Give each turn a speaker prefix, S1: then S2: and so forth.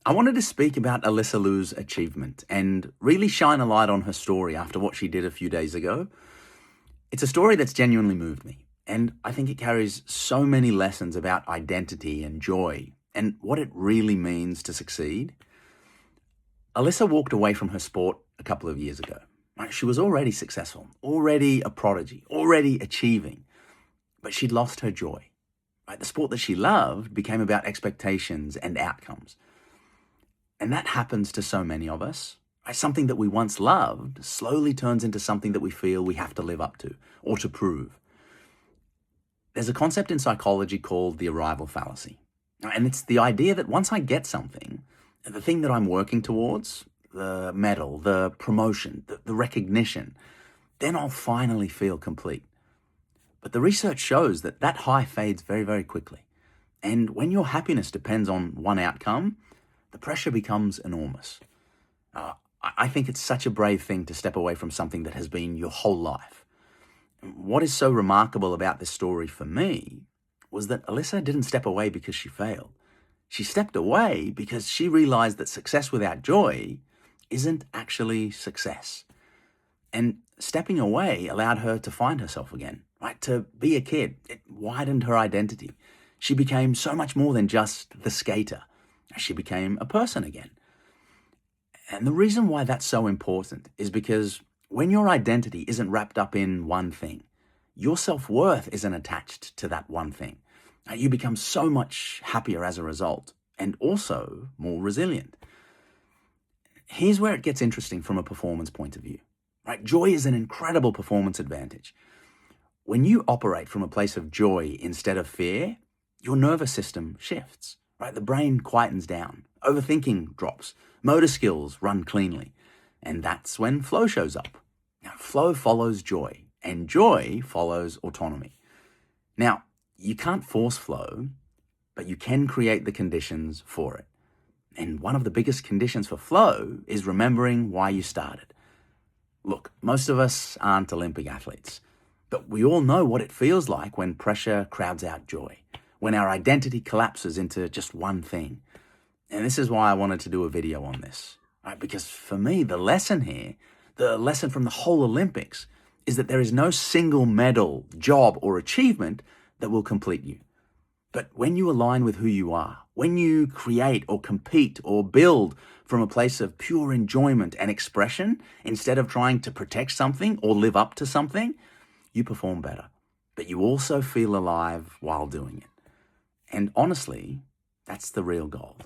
S1: I wanted to speak about Alysa Liu's achievement and really shine a light on her story after what she did a few days ago. It's a story that's genuinely moved me, and I think it carries so many lessons about identity and joy and what it really means to succeed. Alyssa walked away from her sport a couple of years ago. Right? She was already successful, already a prodigy, already achieving, but she'd lost her joy. Right? The sport that she loved became about expectations and outcomes. And that happens to so many of us. Right? Something that we once loved slowly turns into something that we feel we have to live up to or to prove. There's a concept in psychology called the arrival fallacy. And it's the idea that once I get something, the thing that I'm working towards, the medal, the promotion, the recognition, then I'll finally feel complete. But the research shows that that high fades very, very quickly. And when your happiness depends on one outcome, the pressure becomes enormous. I think it's such a brave thing to step away from something that has been your whole life. What is so remarkable about this story for me was that Alyssa didn't step away because she failed. She stepped away because she realized that success without joy isn't actually success. And stepping away allowed her to find herself again, right? To be a kid. It widened her identity. She became so much more than just the skater. She became a person again. And the reason why that's so important is because when your identity isn't wrapped up in one thing, your self-worth isn't attached to that one thing. You become so much happier as a result and also more resilient. Here's where it gets interesting from a performance point of view. Right? Joy is an incredible performance advantage. When you operate from a place of joy instead of fear, your nervous system shifts. Right? The brain quietens down, overthinking drops, motor skills run cleanly, and that's when flow shows up. Now, flow follows joy, and joy follows autonomy. Now, you can't force flow, but you can create the conditions for it. And one of the biggest conditions for flow is remembering why you started. Look, most of us aren't Olympic athletes, but we all know what it feels like when pressure crowds out joy, when our identity collapses into just one thing. And this is why I wanted to do a video on this, right? Because for me, the lesson here, the lesson from the whole Olympics, is that there is no single medal, job, or achievement that will complete you. But when you align with who you are, when you create or compete or build from a place of pure enjoyment and expression, instead of trying to protect something or live up to something, you perform better. But you also feel alive while doing it. And honestly, that's the real goal.